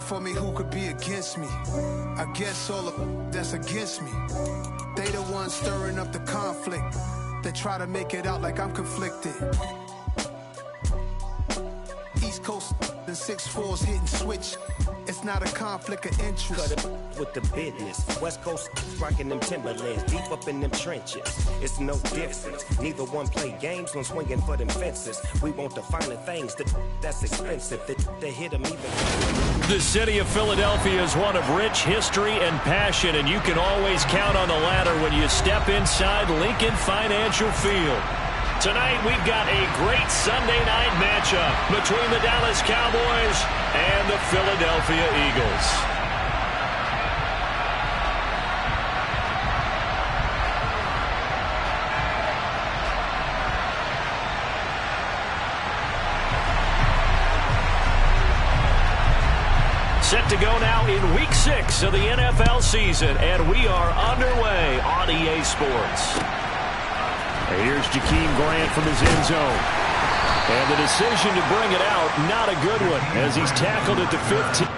for me, who could be against me? I guess all of that's against me. They the ones stirring up the conflict. They try to make it out like I'm conflicted. East Coast, the 6'4s hitting switch. It's not a conflict of interest. Cut it with the business. West Coast rocking them Timberlands, deep up in them trenches. It's no difference. Neither one play games when swinging for them fences. We want the finer things that's expensive. They hit them even. The city of Philadelphia is one of rich history and passion, and you can always count on the ladder when you step inside Lincoln Financial Field. Tonight, we've got a great Sunday night matchup between the Dallas Cowboys and the Philadelphia Eagles. Set to go now in Week 6 of the NFL season, and we are underway on EA Sports. Here's Jakeem Grant from his end zone. And the decision to bring it out, not a good one, as he's tackled at the 15.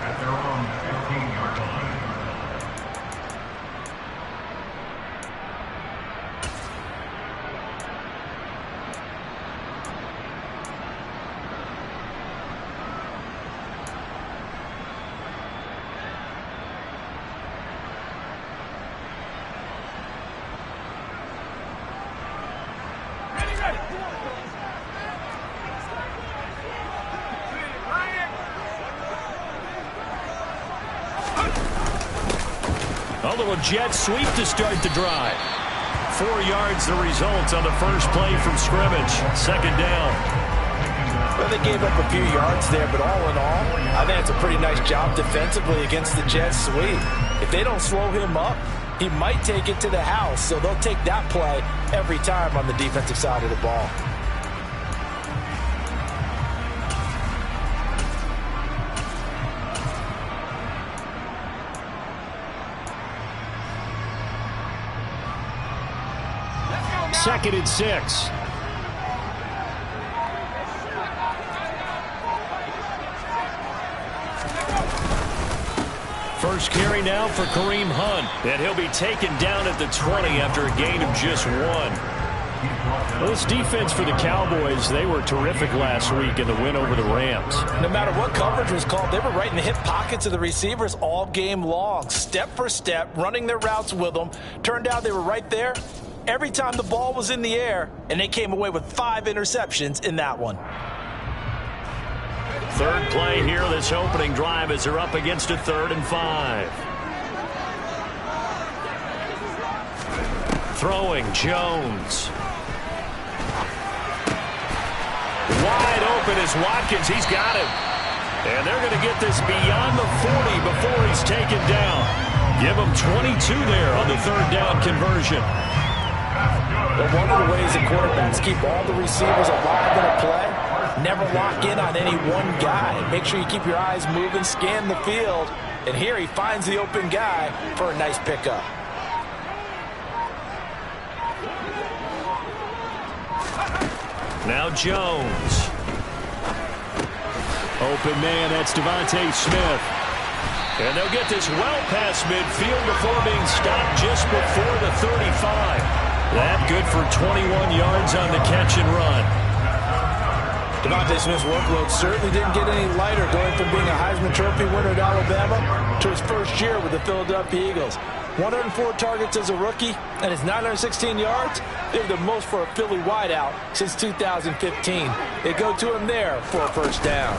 At their own 15-yard line. A little jet sweep to start the drive. 4 yards the result on the first play from scrimmage. Second down. Well, they gave up a few yards there, but all in all, I think it's a pretty nice job defensively against the jet sweep. If they don't slow him up, he might take it to the house, so they'll take that play every time on the defensive side of the ball. Second and 6. First carry now for Kareem Hunt, and he'll be taken down at the 20 after a gain of just 1. Well, this defense for the Cowboys, they were terrific last week in the win over the Rams. No matter what coverage was called, they were right in the hip pockets of the receivers all game long, step for step, running their routes with them. Turned out they were right there every time the ball was in the air, and they came away with 5 interceptions in that one. Third play here, this opening drive, as they're up against a 3rd and 5. Throwing, Jones. Wide open is Watkins. He's got him. And they're going to get this beyond the 40 before he's taken down. Give him 22 there on the 3rd down conversion. But one of the ways the quarterbacks keep all the receivers alive in a play, never lock in on any one guy. Make sure you keep your eyes moving, scan the field. And here he finds the open guy for a nice pickup. Now Jones. Open man, that's Devontae Smith. And they'll get this well past midfield before being stopped just before the 35. That good for 21 yards on the catch and run. Devontae Smith's workload certainly didn't get any lighter, going from being a Heisman Trophy winner at Alabama to his first year with the Philadelphia Eagles. 104 targets as a rookie, and his 916 yards, they're the most for a Philly wideout since 2015. They go to him there for a first down.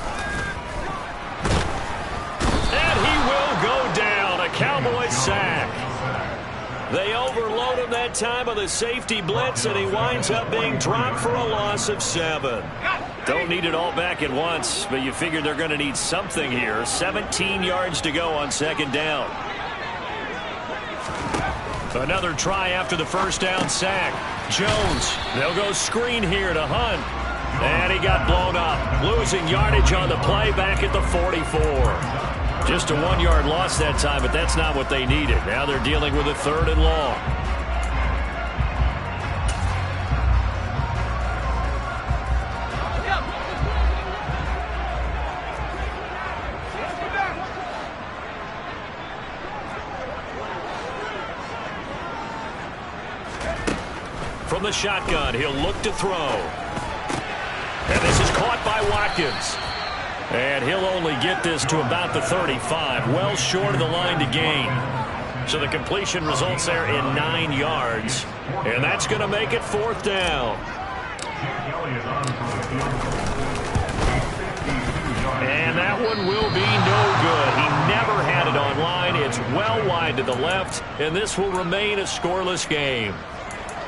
Cowboys sack. They overload him that time of the safety blitz, and he winds up being dropped for a loss of 7. Don't need it all back at once, but you figure they're going to need something here. 17 yards to go on 2nd down. Another try after the first down sack. Jones, they'll go screen here to Hunt. And he got blown up. Losing yardage on the play back at the 44. Just a 1-yard loss that time, but that's not what they needed. Now they're dealing with a 3rd and long. From the shotgun, he'll look to throw. And this is caught by Watkins. And he'll only get this to about the 35, well short of the line to gain. So the completion results there in 9 yards. And that's going to make it 4th down. And that one will be no good. He never had it on line. It's well wide to the left, and this will remain a scoreless game.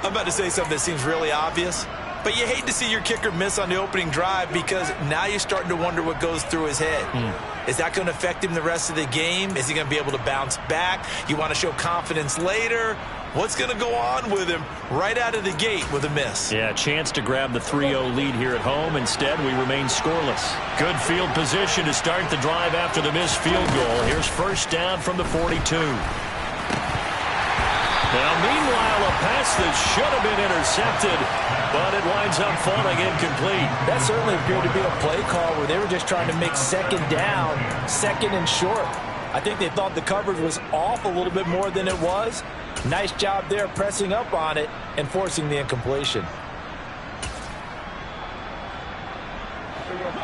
I'm about to say something that seems really obvious, but you hate to see your kicker miss on the opening drive because now you're starting to wonder what goes through his head. Is that going to affect him the rest of the game? Is he going to be able to bounce back? You want to show confidence later? What's going to go on with him right out of the gate with a miss? Yeah, a chance to grab the 3-0 lead here at home. Instead, we remain scoreless. Good field position to start the drive after the missed field goal. Here's 1st down from the 42. Now, meanwhile, a pass that should have been intercepted, but it winds up falling incomplete. That certainly appeared to be a play call where they were just trying to make 2nd down, 2nd and short. I think they thought the coverage was off a little bit more than it was. Nice job there pressing up on it and forcing the incompletion.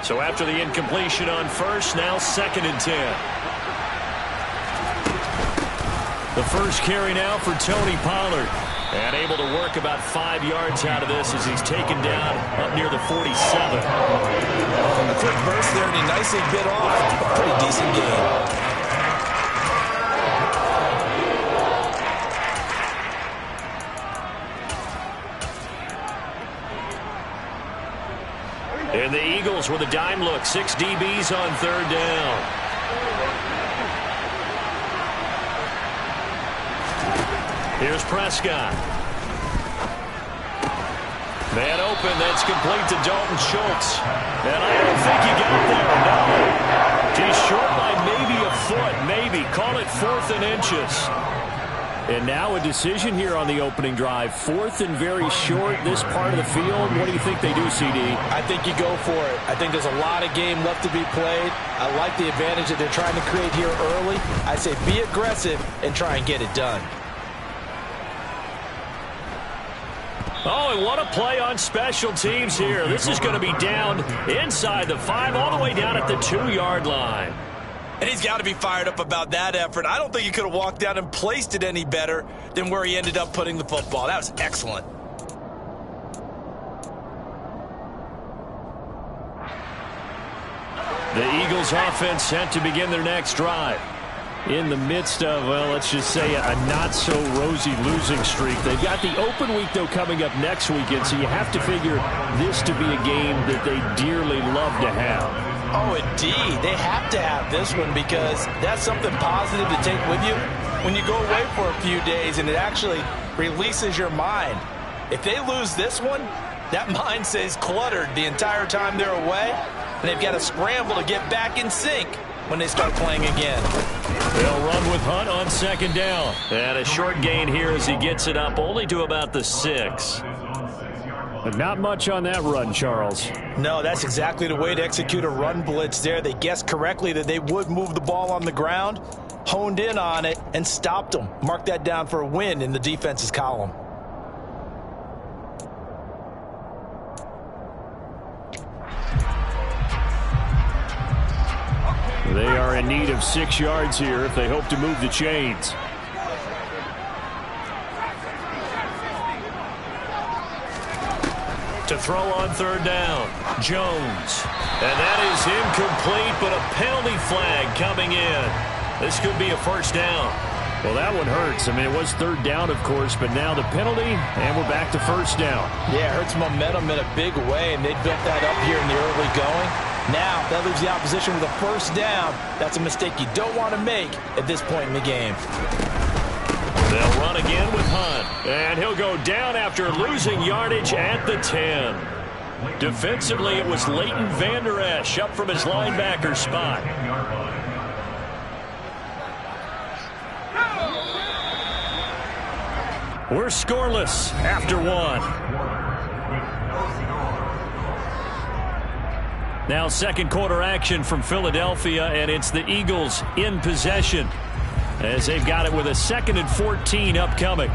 So after the incompletion on 1st, now 2nd and 10. The first carry now for Tony Pollard. And able to work about 5 yards out of this as he's taken down up near the 47. A quick burst there, and he nicely bit off a pretty decent gain. And the Eagles with a dime look. 6 DBs on 3rd down. Here's Prescott. Man open, that's complete to Dalton Schultz. And I don't think he got there, no. He's short by maybe a foot, maybe. Call it 4th and inches. And now a decision here on the opening drive. 4th and very short, this part of the field. What do you think they do, CD? I think you go for it. I think there's a lot of game left to be played. I like the advantage that they're trying to create here early. I say be aggressive and try and get it done. Oh, and what a play on special teams here. This is going to be down inside the 5, all the way down at the 2-yard line. And he's got to be fired up about that effort. I don't think he could have walked down and placed it any better than where he ended up putting the football. That was excellent. The Eagles offense set to begin their next drive. In the midst of, well, let's just say a not-so-rosy losing streak. They've got the open week, though, coming up next weekend, so you have to figure this to be a game that they dearly love to have. Oh, indeed. They have to have this one because that's something positive to take with you when you go away for a few days, and it actually releases your mind. If they lose this one, that mind stays cluttered the entire time they're away, and they've got to scramble to get back in sync when they start playing again. They'll run with Hunt on 2nd down. And a short gain here as he gets it up only to about the 6. But not much on that run, Charles. No, that's exactly the way to execute a run blitz there. They guessed correctly that they would move the ball on the ground, honed in on it, and stopped them. Mark that down for a win in the defense's column. They are in need of 6 yards here if they hope to move the chains. To throw on 3rd down, Jones. And that is incomplete, but a penalty flag coming in. This could be a 1st down. Well, that one hurts. I mean, it was third down, of course, but now the penalty, and we're back to first down. Yeah, it hurts momentum in a big way, and they built that up here in the early going. Now, that leaves the opposition with a first down. That's a mistake you don't want to make at this point in the game. They'll run again with Hunt, and he'll go down after losing yardage at the 10. Defensively, it was Leighton Vander Esch up from his linebacker spot. We're scoreless after one. Now second quarter action from Philadelphia, and it's the Eagles in possession as they've got it with a 2nd and 14 upcoming.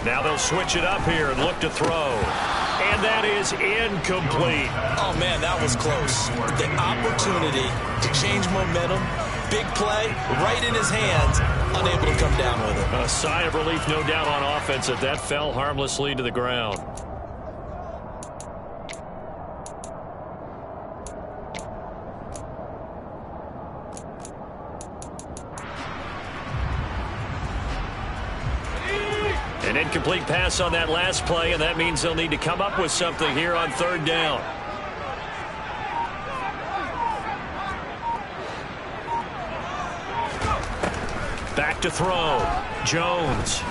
Now they'll switch it up here and look to throw. And that is incomplete. Oh, man, that was close. The opportunity to change momentum, big play, right in his hands, unable to come down with it. A sigh of relief, no doubt, on offense that that fell harmlessly to the ground. An incomplete pass on that last play, and that means they'll need to come up with something here on third down. Back to throw. Jones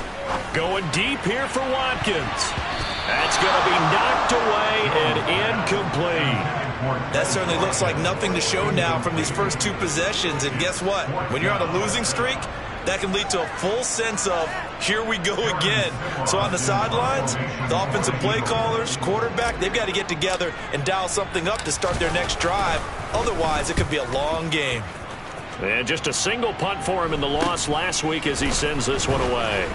going deep here for Watkins. That's going to be knocked away and incomplete. That certainly looks like nothing to show now from these first two possessions. And guess what? When you're on a losing streak, that can lead to a full sense of, here we go again. So on the sidelines, the offensive play callers, quarterback, they've got to get together and dial something up to start their next drive. Otherwise, it could be a long game. And just a single punt for him in the loss last week as he sends this one away.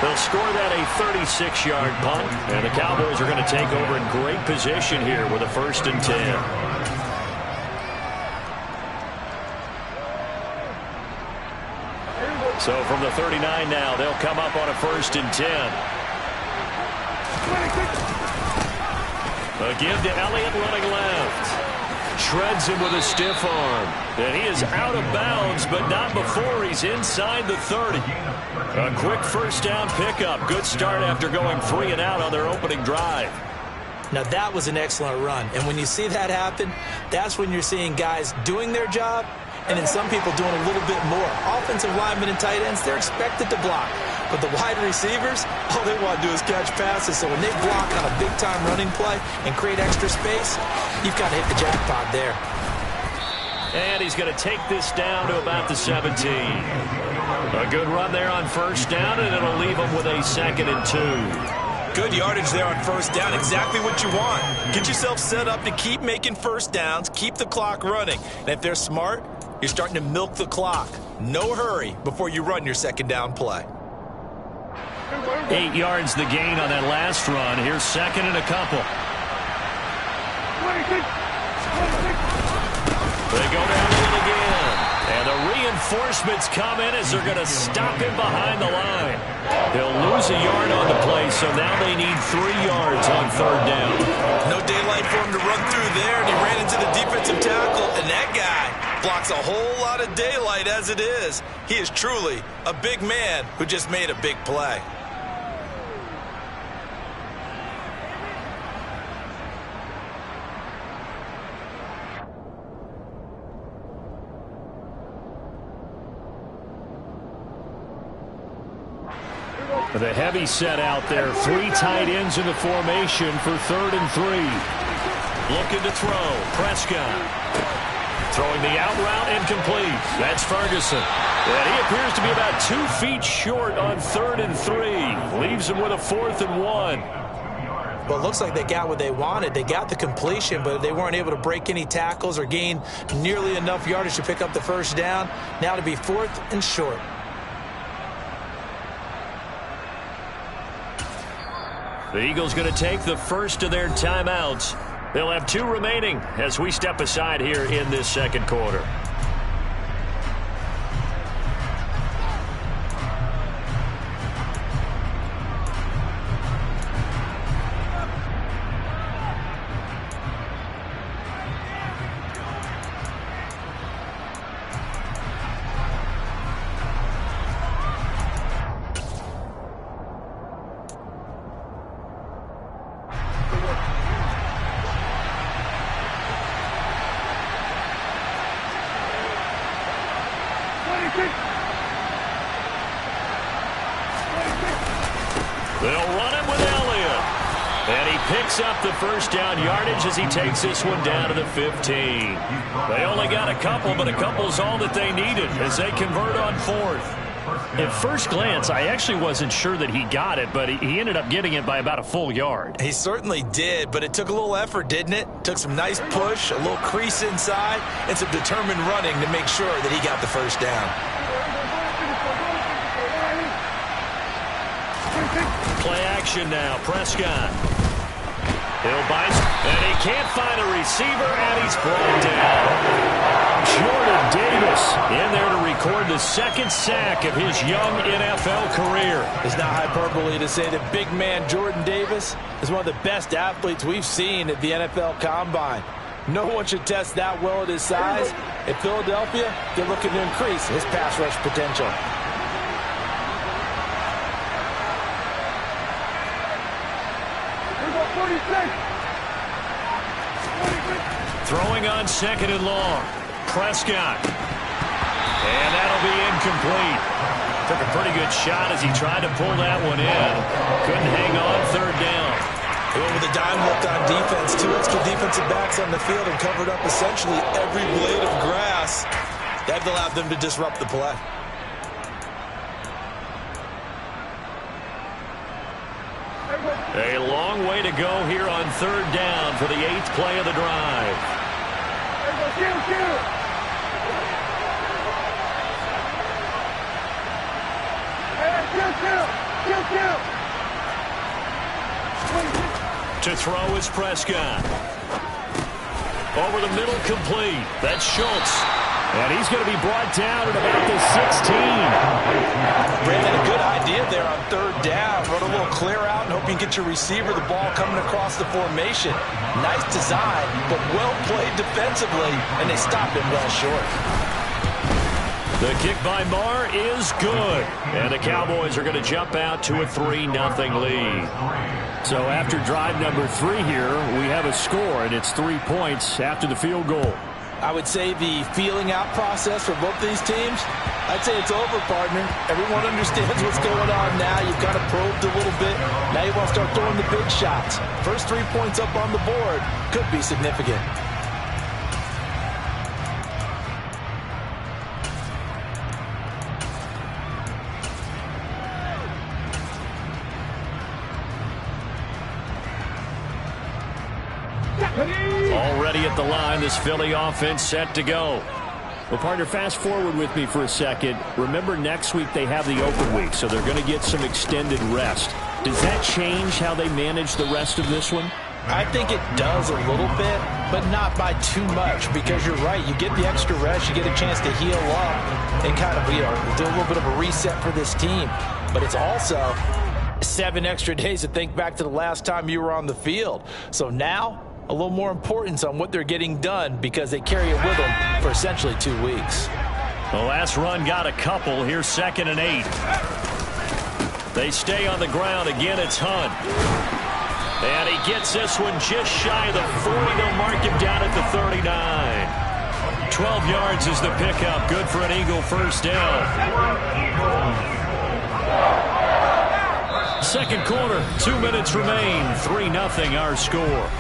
They'll score that a 36-yard punt, and the Cowboys are going to take over in great position here with a 1st and 10. So from the 39 now, they'll come up on a 1st and 10. A give to Elliott running left. Shreds him with a stiff arm. And he is out of bounds, but not before he's inside the 30. A quick first down pickup. Good start after going 3 and out on their opening drive. Now, that was an excellent run. And when you see that happen, that's when you're seeing guys doing their job, and then some people doing a little bit more. Offensive linemen and tight ends, they're expected to block. But the wide receivers, all they want to do is catch passes. So when they block on a big-time running play and create extra space, you've got to hit the jackpot there. And he's going to take this down to about the 17. A good run there on first down, and it'll leave him with a 2nd and 2. Good yardage there on first down. Exactly what you want. Get yourself set up to keep making first downs, keep the clock running. And if they're smart, you're starting to milk the clock. No hurry before you run your 2nd down play. 8 yards the gain on that last run. Here's 2nd and a couple. They go down to it again. And the reinforcements come in as they're going to stop him behind the line. He'll lose a yard on the play, so now they need 3 yards on third down. No daylight for him to run through there, and he ran into the defensive tackle, and that guy blocks a whole lot of daylight as it is. He is truly a big man who just made a big play. The heavy set out there. 3 tight ends in the formation for 3rd and 3. Looking to throw. Prescott. Throwing the out route, incomplete. That's Ferguson. And he appears to be about 2 feet short on 3rd and 3. Leaves him with a 4th and 1. Well, it looks like they got what they wanted. They got the completion, but they weren't able to break any tackles or gain nearly enough yardage to pick up the first down. Now to be 4th and short. The Eagles going to take the first of their timeouts. They'll have 2 remaining as we step aside here in this 2nd quarter. picks up the first down yardage as he takes this one down to the 15. They only got a couple, but a couple's all that they needed as they convert on fourth. At first glance, I actually wasn't sure that he got it, but he ended up getting it by about a full yard. He certainly did, but it took a little effort, didn't it? Took some nice push, a little crease inside, and some determined running to make sure that he got the first down. Play action now. Prescott. He'll bite, and he can't find a receiver, and he's brought down. Jordan Davis in there to record the second sack of his young NFL career. It's not hyperbole to say that big man Jordan Davis is one of the best athletes we've seen at the NFL Combine. No one should test that well at his size. At Philadelphia, they're looking to increase his pass rush potential. Throwing on second and long. Prescott. And that'll be incomplete. Took a pretty good shot as he tried to pull that one in. Couldn't hang on third down. They went with a dime look on defense. 2 extra defensive backs on the field and covered up essentially every blade of grass. That allowed them to disrupt the play. A long way to go here on third down for the 8th play of the drive. To throw is Prescott. Over the middle, complete. That's Schultz. And he's going to be brought down at about the 16. Brandon, a good idea there on third down. Run a little clear out and hope you can get your receiver the ball coming across the formation. Nice design, but well played defensively, and they stopped him well short. The kick by Marr is good. And the Cowboys are going to jump out to a 3-0 lead. So after drive number 3 here, we have a score, and it's 3 points after the field goal. I would say the feeling out process for both these teams, I'd say it's over, partner. Everyone understands what's going on now. You've kind of probed a little bit. Now you want to start throwing the big shots. First 3 points up on the board could be significant. Already at the line, this Philly offense set to go. Well, partner, fast forward with me for a second. Remember, next week they have the open week, so they're going to get some extended rest. Does that change how they manage the rest of this one? I think it does a little bit, but not by too much, because you're right. You get the extra rest, you get a chance to heal up, and kind of, do a little bit of a reset for this team. But it's also 7 extra days to think back to the last time you were on the field. So now, a little more importance on what they're getting done because they carry it with them for essentially 2 weeks. The last run got a couple. Here's 2nd and 8. They stay on the ground. Again, it's Hunt. And he gets this one just shy of the 40. They'll mark him down at the 39. 12 yards is the pickup. Good for an Eagle first down. Second quarter, 2 minutes remain. 3-0 our score.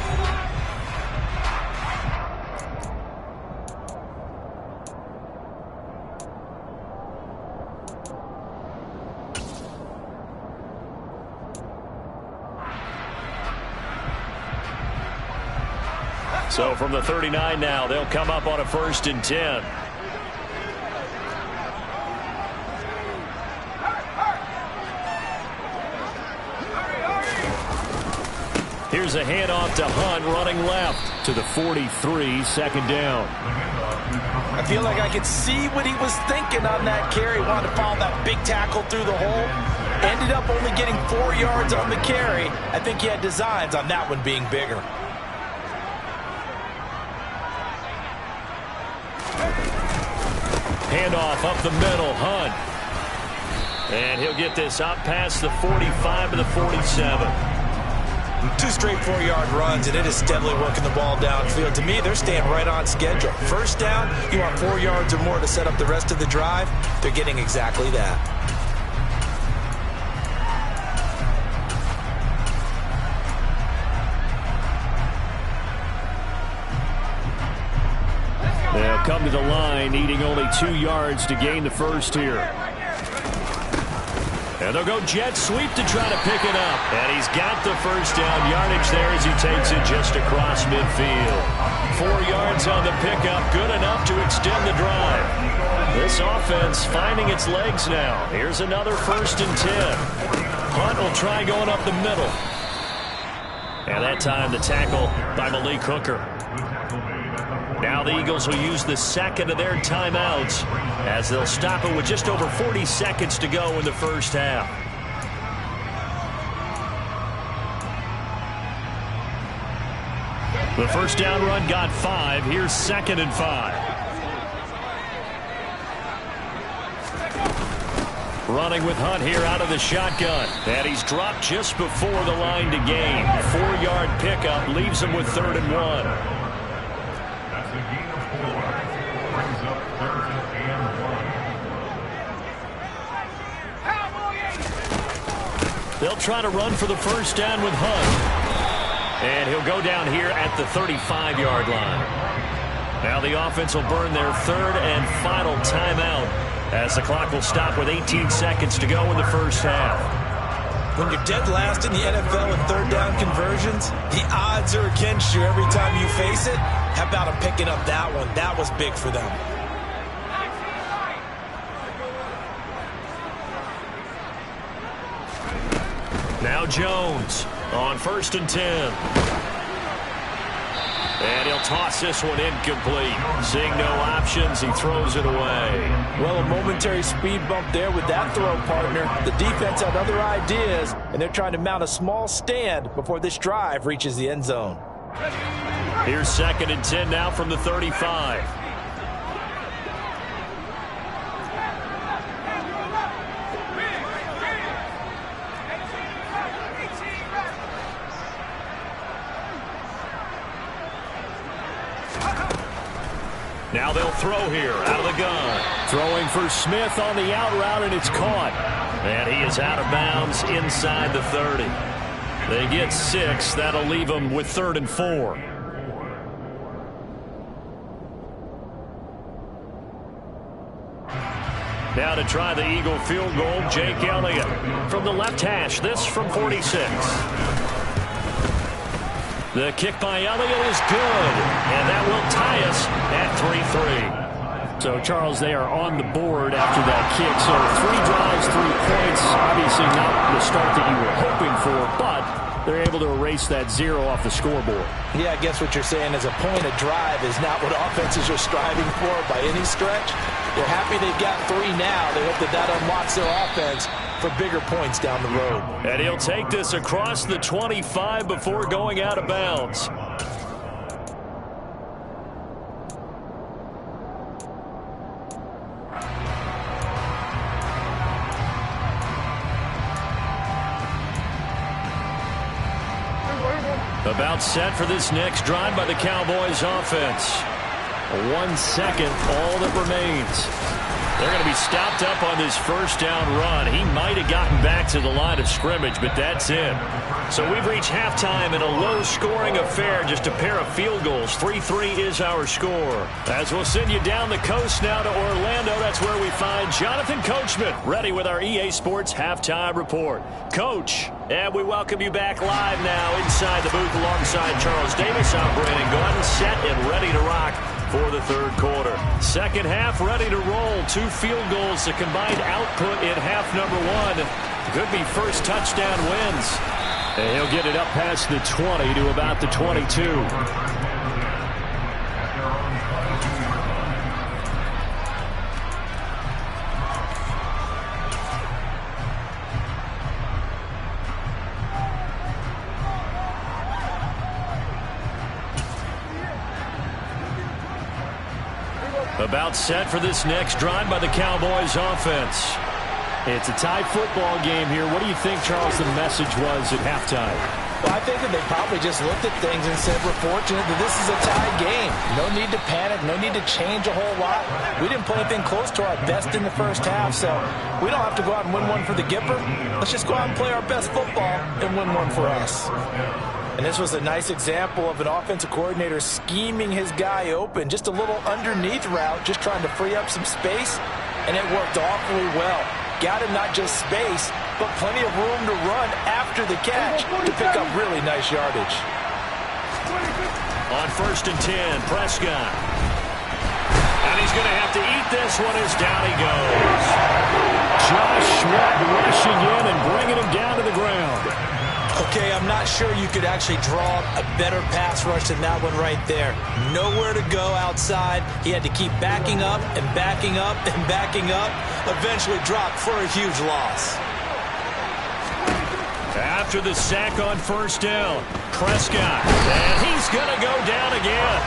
So from the 39 now, they'll come up on a 1st and 10. Here's a handoff to Hunt, running left to the 43, 2nd down. I feel like I could see what he was thinking on that carry. Wanted to follow that big tackle through the hole. Ended up only getting 4 yards on the carry. I think he had designs on that one being bigger. Handoff up the middle, Hunt. And he'll get this up past the 45 to the 47. 2 straight 4-yard runs, and it is steadily working the ball downfield. To me, they're staying right on schedule. First down, you want 4 yards or more to set up the rest of the drive. They're getting exactly that. come to the line, needing only 2 yards to gain the first here. And they'll go jet sweep to try to pick it up. And he's got the first down yardage there as he takes it just across midfield. 4 yards on the pickup, good enough to extend the drive. This offense finding its legs now. Here's another 1st and 10. Hunt will try going up the middle. And that time the tackle by Malik Hooker. Now the Eagles will use the second of their timeouts as they'll stop it with just over 40 seconds to go in the first half. The first down run got 5. Here's 2nd and 5. Running with Hunt here out of the shotgun. And he's dropped just before the line to gain. 4-yard pickup leaves him with 3rd and 1. That's a gain of 4. Brings up 3rd and 1. They'll try to run for the first down with Hunt. And he'll go down here at the 35-yard line. Now the offense will burn their 3rd and final timeout as the clock will stop with 18 seconds to go in the first half. When you're dead last in the NFL in 3rd down conversions, the odds are against you every time you face it. How about him picking up that one? That was big for them. Now Jones on 1st and 10. And he'll toss this one incomplete. Seeing no options, he throws it away. Well, a momentary speed bump there with that throw, partner. The defense had other ideas, and they're trying to mount a small stand before this drive reaches the end zone. Here's 2nd and 10 now from the 35. Now they'll throw here out of the gun. Throwing for Smith on the out route, and it's caught. And he is out of bounds inside the 30. They get 6. That'll leave them with 3rd and 4. Now to try the Eagle field goal, Jake Elliott from the left hash. This from 46. The kick by Elliott is good, and that will tie us at 3-3. So, Charles, they are on the board after that kick. So 3 drives, 3 points. Obviously not the start that you were hoping for, but they're able to erase that 0 off the scoreboard. Yeah, I guess what you're saying is a point a drive is not what offenses are striving for by any stretch. They're happy they've got 3 now. They hope that that unlocks their offense for bigger points down the road. And he'll take this across the 25 before going out of bounds. About set for this next drive by the Cowboys offense. 1 second, all that remains. They're going to be stopped up on this first down run. He might have gotten back to the line of scrimmage, but that's it. So we've reached halftime in a low-scoring affair, just a pair of field goals. 3-3 is our score. As we'll send you down the coast now to Orlando, that's where we find Jonathan Coachman, ready with our EA Sports Halftime Report. Coach, and we welcome you back live now inside the booth alongside Charles Davis. I'm Brandon Gordon, set and ready to rock for the 3rd quarter. Second half ready to roll. 2 field goals, the combined output in half number 1. Could be first touchdown wins. And he'll get it up past the 20 to about the 22. About set for this next drive by the Cowboys offense. It's a tie football game here. What do you think, Charles, the message was at halftime? Well, I think that they probably just looked at things and said, we're fortunate that this is a tie game. No need to panic. No need to change a whole lot. We didn't play anything close to our best in the first half, so we don't have to go out and win one for the Gipper. Let's just go out and play our best football and win one for us. And this was a nice example of an offensive coordinator scheming his guy open. Just a little underneath route, just trying to free up some space, and it worked awfully well. Got him not just space, but plenty of room to run after the catch to pick up really nice yardage. On 1st and 10, Prescott. And he's going to have to eat this one as down he goes. Josh Sweat rushing in and bringing him down to the ground. Okay, I'm not sure you could actually draw a better pass rush than that one right there. Nowhere to go outside. He had to keep backing up and backing up and backing up. Eventually dropped for a huge loss. After the sack on 1st down, Prescott. And he's going to go down again.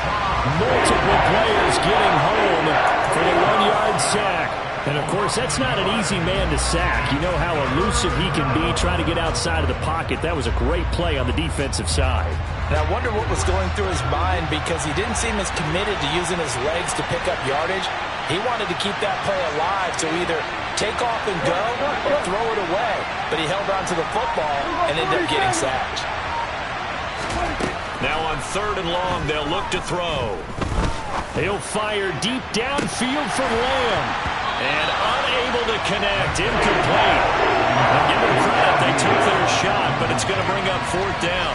Multiple players getting home for the 1-yard sack. And, of course, that's not an easy man to sack. You know how elusive he can be trying to get outside of the pocket. That was a great play on the defensive side. And I wonder what was going through his mind, because he didn't seem as committed to using his legs to pick up yardage. He wanted to keep that play alive, so either take off and go or throw it away. But he held on to the football and ended up getting sacked. Now on 3rd and long, they'll look to throw. He'll fire deep downfield from Lamb. And unable to connect, incomplete. Now give them credit, they took their shot, but it's going to bring up 4th down.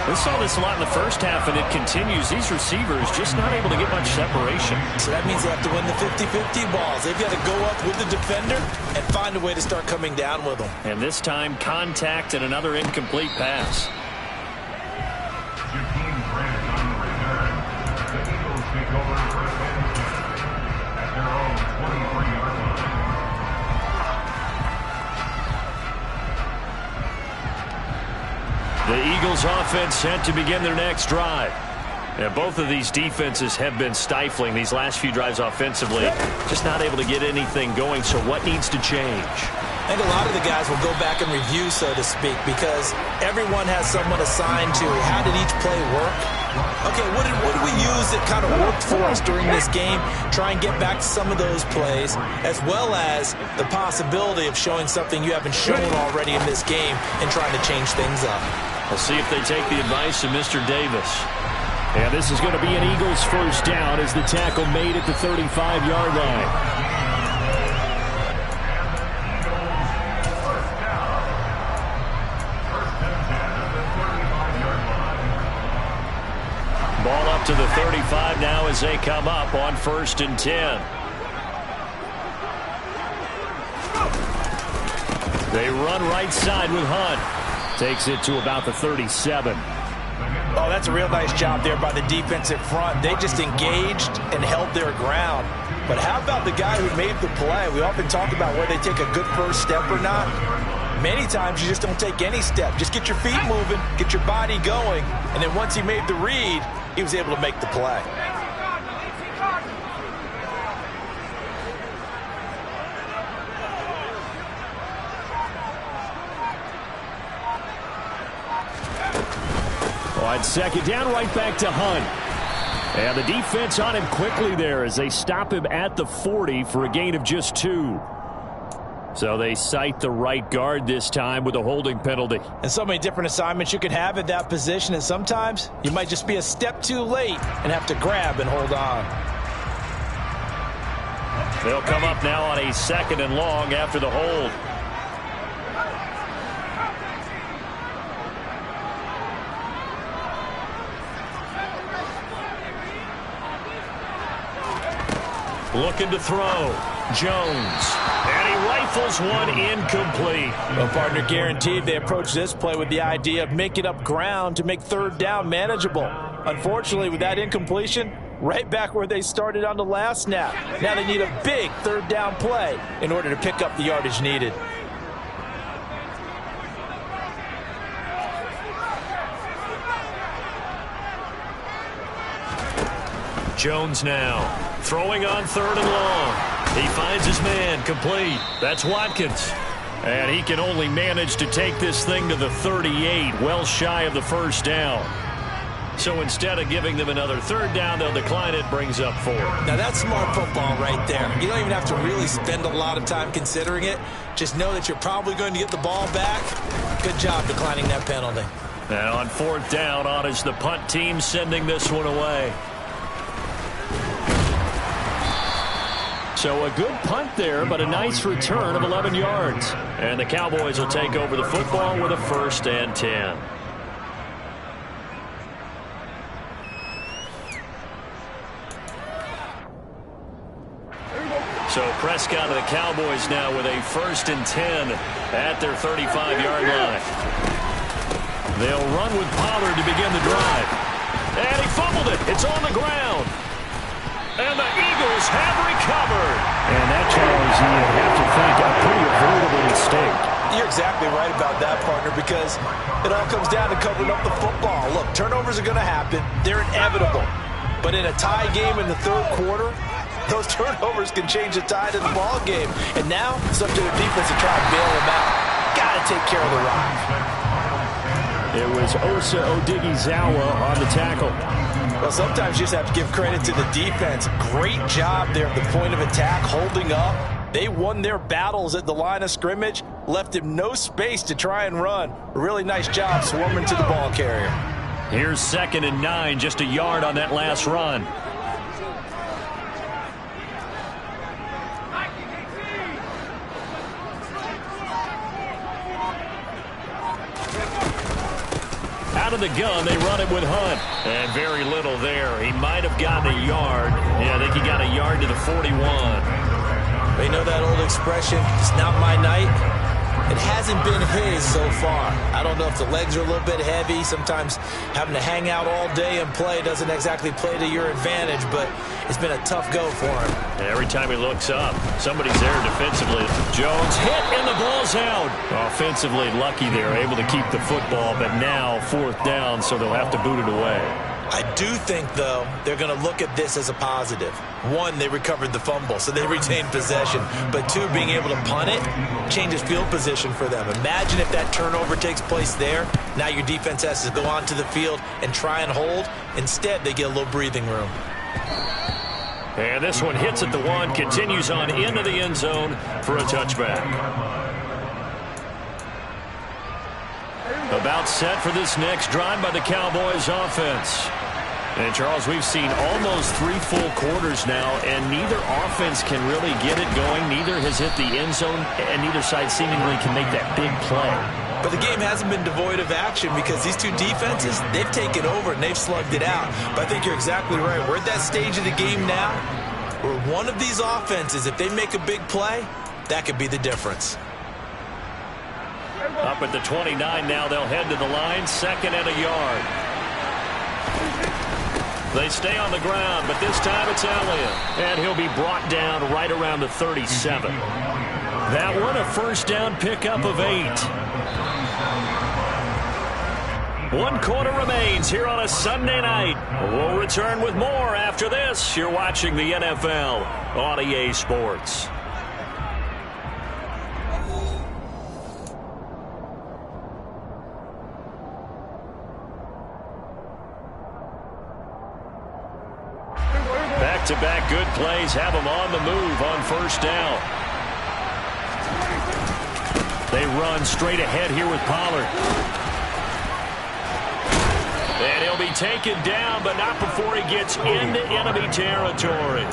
We saw this a lot in the first half, and it continues. These receivers just not able to get much separation. So that means they have to win the 50-50 balls. They've got to go up with the defender and find a way to start coming down with them. And this time, contact and another incomplete pass. 15 Brandon on the return. The Eagles take over 1st and 10 at their own 23-yard line. The Eagles offense set to begin their next drive. And both of these defenses have been stifling these last few drives offensively. Just not able to get anything going, so what needs to change? I think a lot of the guys will go back and review, so to speak, because everyone has someone assigned to how did each play work. Okay, what did we use that kind of worked for us during this game? Try and get back to some of those plays, as well as the possibility of showing something you haven't shown already in this game and trying to change things up. We'll see if they take the advice of Mr. Davis. And this is going to be an Eagles 1st down as the tackle made at the 35-yard line. Ball up to the 35 now as they come up on 1st and 10. They run right side with Hunt. Takes it to about the 37. Oh, that's a real nice job there by the defensive front. They just engaged and held their ground. But how about the guy who made the play? We often talk about whether they take a good first step or not. Many times you just don't take any step. Just get your feet moving, get your body going, and then once he made the read, he was able to make the play. On 2nd down, right back to Hunt. And the defense on him quickly there as they stop him at the 40 for a gain of just 2. So they cite the right guard this time with a holding penalty. And so many different assignments you can have at that position, and sometimes you might just be a step too late and have to grab and hold on. They'll come up now on a 2nd and long after the hold. Looking to throw. Jones. And he rifles one incomplete. Well, partner, guaranteed they approach this play with the idea of making up ground to make 3rd down manageable. Unfortunately, with that incompletion, right back where they started on the last snap. Now they need a big 3rd down play in order to pick up the yardage needed. Jones now throwing on 3rd and long. He finds his man complete. That's Watkins. And he can only manage to take this thing to the 38, well shy of the 1st down. So instead of giving them another 3rd down, they'll decline it, brings up 4. Now that's smart football right there. You don't even have to really spend a lot of time considering it. Just know that you're probably going to get the ball back. Good job declining that penalty. And on fourth down, on is the punt team sending this one away. So a good punt there, but a nice return of 11 yards. And the Cowboys will take over the football with a 1st and 10. So Prescott of the Cowboys now with a 1st and 10 at their 35-yard line. They'll run with Pollard to begin the drive. And he fumbled it. It's on the ground. And the Eagles have recovered. And that, Charles, you have to think a pretty avoidable mistake. You're exactly right about that, partner, because it all comes down to covering up the football. Look, turnovers are going to happen. They're inevitable. But in a tie game in the third quarter, those turnovers can change the tide of the ball game. And now it's up to the defense to try and bail them out. Got to take care of the rock. It was Osa Odighizuwa on the tackle. Well, sometimes you just have to give credit to the defense. Great job there at the point of attack, holding up. They won their battles at the line of scrimmage, left him no space to try and run. A really nice job swarming to the ball carrier. Here's 2nd and 9, just a yard on that last run. Out of the gun, they run it with Hunt. And very little there. He might have gotten a yard. Yeah, I think he got a yard to the 41. You know that old expression, it's not my night? It hasn't been his so far. I don't know if the legs are a little bit heavy. Sometimes having to hang out all day and play doesn't exactly play to your advantage, but it's been a tough go for him. And every time he looks up, somebody's there defensively. Jones hit and the ball's out. Offensively, lucky they're able to keep the football, but now 4th down, so they'll have to boot it away. I do think, though, they're going to look at this as a positive. One, they recovered the fumble, so they retained possession. But two, being able to punt it changes field position for them. Imagine if that turnover takes place there. Now your defense has to go onto the field and try and hold. Instead, they get a little breathing room. And this one hits at the 1, continues on into the end zone for a touchback. About set for this next drive by the Cowboys offense. And, Charles, we've seen almost 3 full quarters now, and neither offense can really get it going. Neither has hit the end zone, and neither side seemingly can make that big play. But the game hasn't been devoid of action because these two defenses, they've taken over and they've slugged it out. But I think you're exactly right. We're at that stage of the game now where one of these offenses, if they make a big play, that could be the difference. Up at the 29 now, they'll head to the line, 2nd and a yard. They stay on the ground, but this time it's Elliott. And he'll be brought down right around the 37. That one, a 1st down pickup of 8. 1 quarter remains here on a Sunday night. We'll return with more after this. You're watching the NFL on EA Sports. Back-to-back good plays have them on the move on 1st down. They run straight ahead here with Pollard. And he'll be taken down, but not before he gets into enemy territory.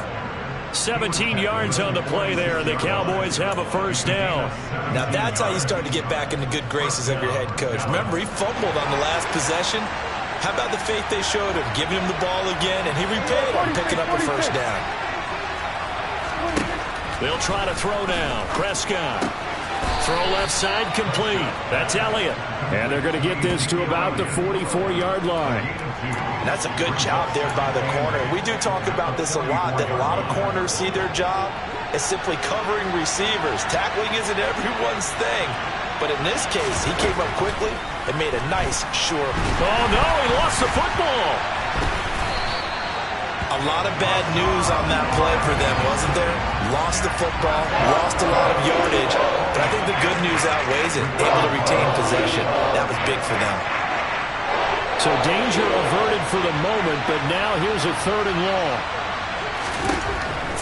17 yards on the play there, and the Cowboys have a 1st down. Now that's how you start to get back in the good graces of your head coach. Remember, he fumbled on the last possession. How about the faith they showed him, giving him the ball again, and he repaid on picking up a 1st down. They'll try to throw now. Prescott. Throw left side complete. That's Elliott. And they're going to get this to about the 44-yard line. And that's a good job there by the corner. We do talk about this a lot, that a lot of corners see their job as simply covering receivers. Tackling isn't everyone's thing. But in this case, he came up quickly and made a nice, sure. Oh, no, he lost the football. A lot of bad news on that play for them, wasn't there? Lost the football, lost a lot of yardage. But I think the good news outweighs it. Able to retain possession. That was big for them. So danger averted for the moment, but now here's a 3rd and long.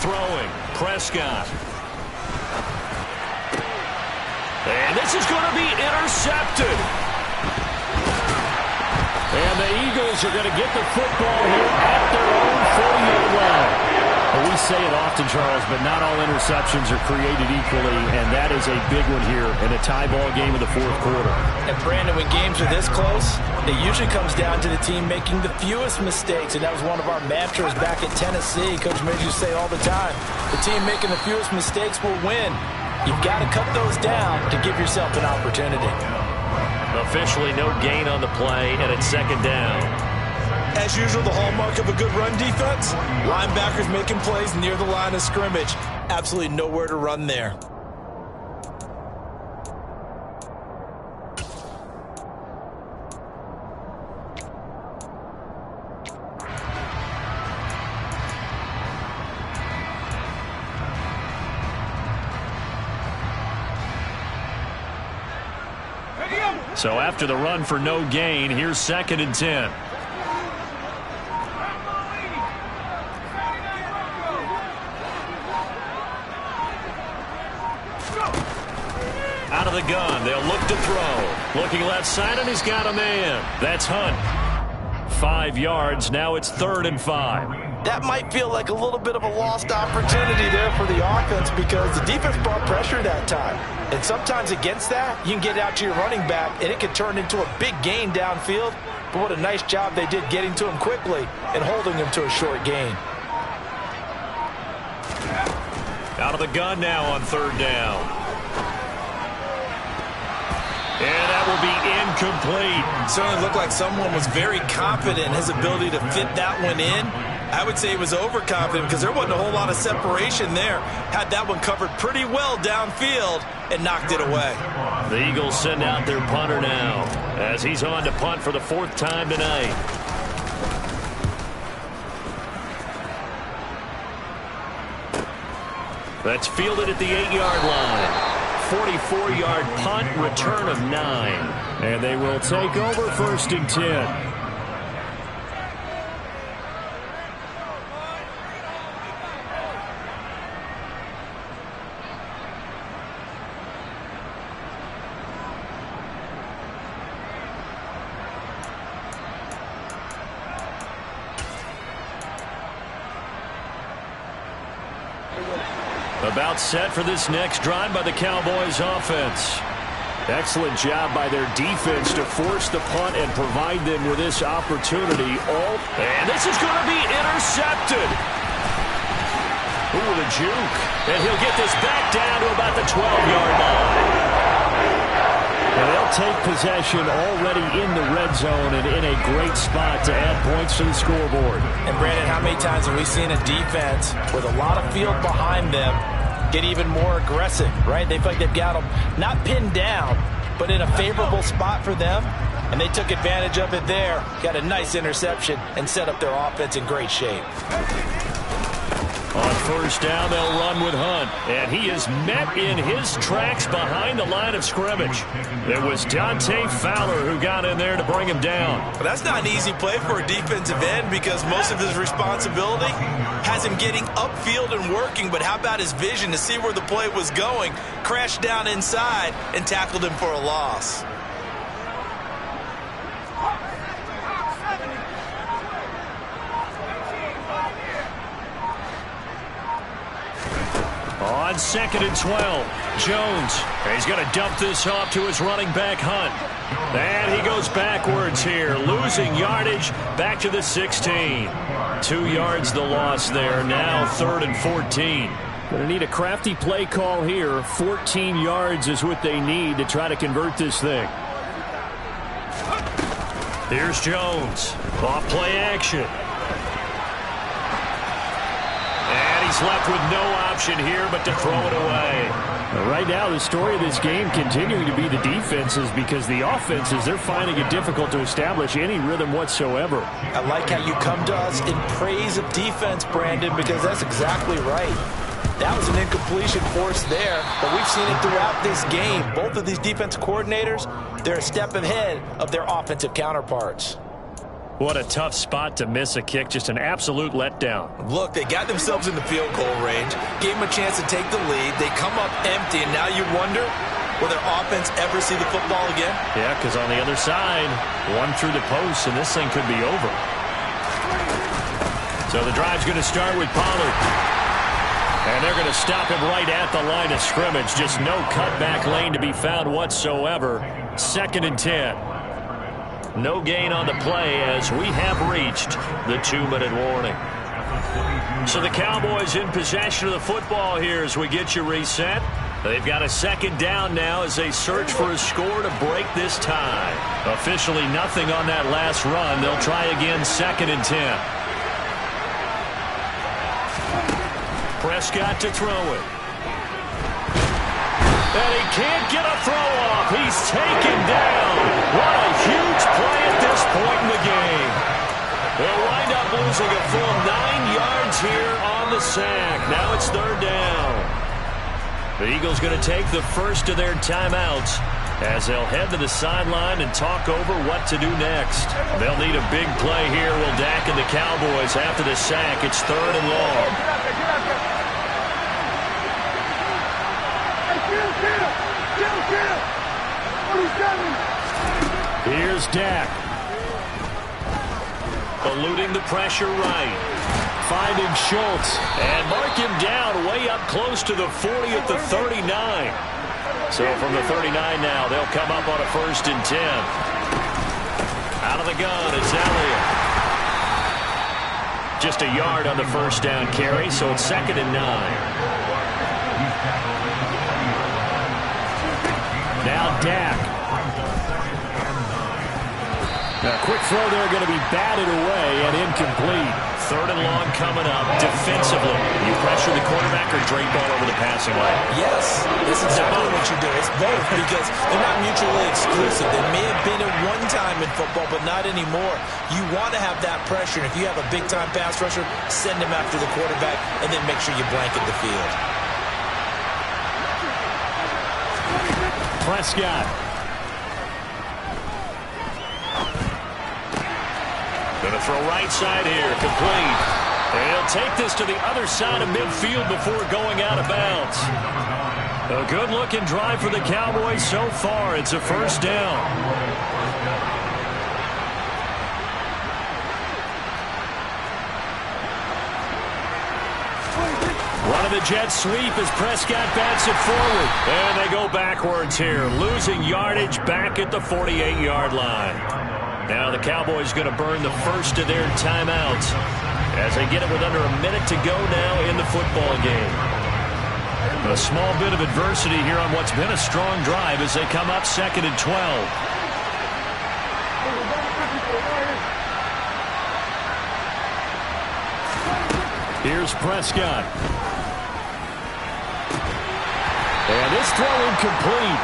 Throwing, Prescott. And this is going to be intercepted. Eagles are going to get the football here at their own 40-yard line. Well, we say it often, Charles, but not all interceptions are created equally, and that is a big one here in a tie ball game of the fourth quarter. And, Brandon, when games are this close, it usually comes down to the team making the fewest mistakes, and that was one of our mantras back at Tennessee. Coach made you say all the time, the team making the fewest mistakes will win. You've got to cut those down to give yourself an opportunity. Officially no gain on the play, and it's second down. As usual, the hallmark of a good run defense, linebackers making plays near the line of scrimmage. Absolutely nowhere to run there. So after the run for no gain, here's 2nd and 10. Out of the gun, they'll look to throw. Looking left side, and he's got a man. That's Hunt. 5 yards, now it's 3rd and 5. That might feel like a little bit of a lost opportunity there for the offense because the defense brought pressure that time. And sometimes against that, you can get out to your running back, and it can turn into a big gain downfield. But what a nice job they did getting to him quickly and holding him to a short gain. Out of the gun now on 3rd down. And that will be incomplete. Certainly looked like someone was very confident in his ability to fit that one in. I would say he was overconfident because there wasn't a whole lot of separation there. Had that one covered pretty well downfield and knocked it away. The Eagles send out their punter now as he's on to punt for the 4th time tonight. That's fielded at the 8-yard line. 44-yard punt, return of 9. And they will take over 1st and 10. About set for this next drive by the Cowboys offense. Excellent job by their defense to force the punt and provide them with this opportunity. And this is going to be intercepted. Ooh, the juke. And he'll get this back down to about the 12-yard line. And they'll take possession already in the red zone and in a great spot to add points to the scoreboard. And, Brandon, how many times have we seen a defense with a lot of field behind them get even more aggressive, right? They feel like they've got them not pinned down, but in a favorable spot for them, and they took advantage of it there. Got a nice interception and set up their offense in great shape. On 1st down, they'll run with Hunt, and he is met in his tracks behind the line of scrimmage. It was Dante Fowler who got in there to bring him down. But that's not an easy play for a defensive end because most of his responsibility has him getting upfield and working, but how about his vision to see where the play was going, crashed down inside, and tackled him for a loss. On 2nd and 12, Jones. He's going to dump this off to his running back, Hunt. And he goes backwards here, losing yardage back to the 16. 2 yards the loss there, now 3rd and 14. Going to need a crafty play call here. 14 yards is what they need to try to convert this thing. Here's Jones. Off play action. And he's left with no option here but to throw it away. Right now, the story of this game continuing to be the defenses because the offenses, they're finding it difficult to establish any rhythm whatsoever. I like how you come to us in praise of defense, Brandon, because that's exactly right. That was an incompletion forced there, but we've seen it throughout this game. Both of these defense coordinators, they're a step ahead of their offensive counterparts. What a tough spot to miss a kick. Just an absolute letdown. Look, they got themselves in the field goal range, gave them a chance to take the lead. They come up empty, and now you wonder, Will their offense ever see the football again? Yeah, because on the other side, one through the post, and this thing could be over. So the drive's going to start with Pollard. And they're going to stop him right at the line of scrimmage. Just no cutback lane to be found whatsoever. 2nd and 10. No gain on the play as we have reached the 2-minute warning. So the Cowboys in possession of the football here as we get you reset. They've got a 2nd down now as they search for a score to break this tie. Officially nothing on that last run. They'll try again 2nd and 10. Prescott to throw it. And he can't get a throw off. He's taken down. What a huge play at this point in the game. They'll wind up losing a full 9 yards here on the sack. Now it's 3rd down. The Eagles going to take the first of their timeouts as they'll head to the sideline and talk over what to do next. They'll need a big play here. Will Dak and the Cowboys after the sack. It's 3rd and long. Here's Dak. Eluding the pressure right. Finding Schultz. And mark him down way up close to the 40 at the 39. So from the 39 now, they'll come up on a 1st and 10. Out of the gun, it's Elliott. Just a yard on the 1st down carry, so it's 2nd and 9. Now Dak. A quick throw there going to be batted away and incomplete. 3rd and long coming up. Defensively, you pressure the quarterback or drape all over the passing lane? Yes, that's exactly what you do. It's both because they're not mutually exclusive. They may have been at one time in football, but not anymore. You want to have that pressure, and if you have a big-time pass rusher, send him after the quarterback, and then make sure you blanket the field. Prescott. Going to throw right side here, complete. And he'll take this to the other side of midfield before going out of bounds. A good-looking drive for the Cowboys so far. It's a 1st down. Running the jet sweep as Prescott bats it forward. And they go backwards here, losing yardage back at the 48-yard line. Now the Cowboys going to burn the first of their timeouts as they get it with under a minute to go now in the football game. A small bit of adversity here on what's been a strong drive as they come up 2nd and 12. Here's Prescott. And this throw incomplete.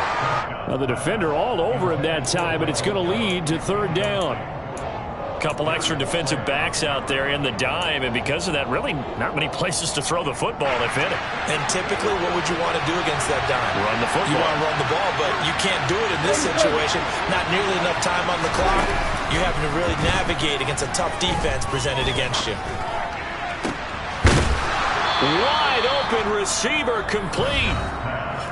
Now the defender all over him that time, but it's going to lead to 3rd down. A couple extra defensive backs out there in the dime, and because of that, really not many places to throw the football, if any. And typically, what would you want to do against that dime? Run the football. You want to run the ball, but you can't do it in this situation. Not nearly enough time on the clock. You have to really navigate against a tough defense presented against you. Wide open receiver complete.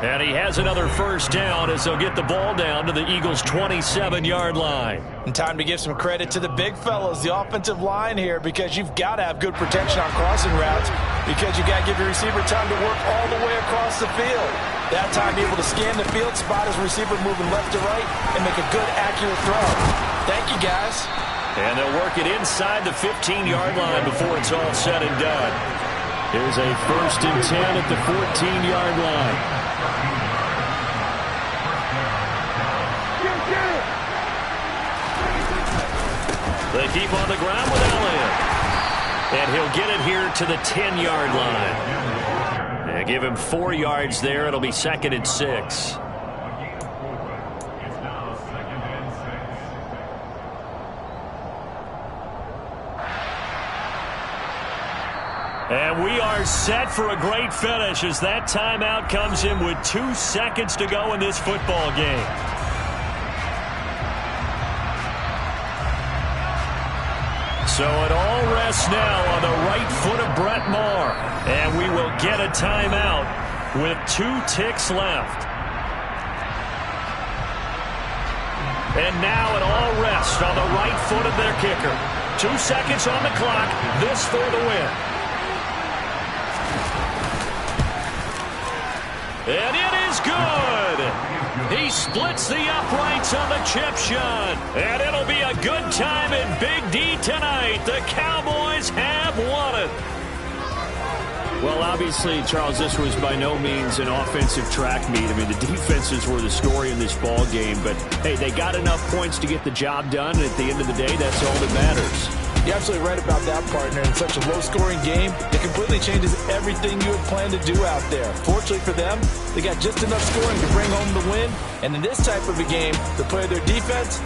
And he has another 1st down as they'll get the ball down to the Eagles' 27-yard line. And time to give some credit to the big fellows, the offensive line here, because you've got to have good protection on crossing routes because you've got to give your receiver time to work all the way across the field. That time, be able to scan the field, spot his receiver moving left to right, and make a good, accurate throw. Thank you, guys. And they'll work it inside the 15-yard line before it's all said and done. Here's a 1st and 10 at the 14-yard line. They keep on the ground with Elliott. And he'll get it here to the 10-yard line. And give him 4 yards there. It'll be 2nd and 6. And we are set for a great finish as that timeout comes in with 2 seconds to go in this football game. So it all rests now on the right foot of Brett Maher. And we will get a timeout with 2 ticks left. And now it all rests on the right foot of their kicker. 2 seconds on the clock. This for the win. And it is good. He splits the uprights on the chip shot. And it'll be a good time in Big D tonight. The Cowboys have won it. Well, obviously, Charles, this was by no means an offensive track meet. I mean, the defenses were the story in this ball game. But, hey, they got enough points to get the job done. And at the end of the day, that's all that matters. You're absolutely right about that, partner. In such a low-scoring game, it completely changes everything you had planned to do out there. Fortunately for them, they got just enough scoring to bring home the win. And in this type of a game, to play their defense,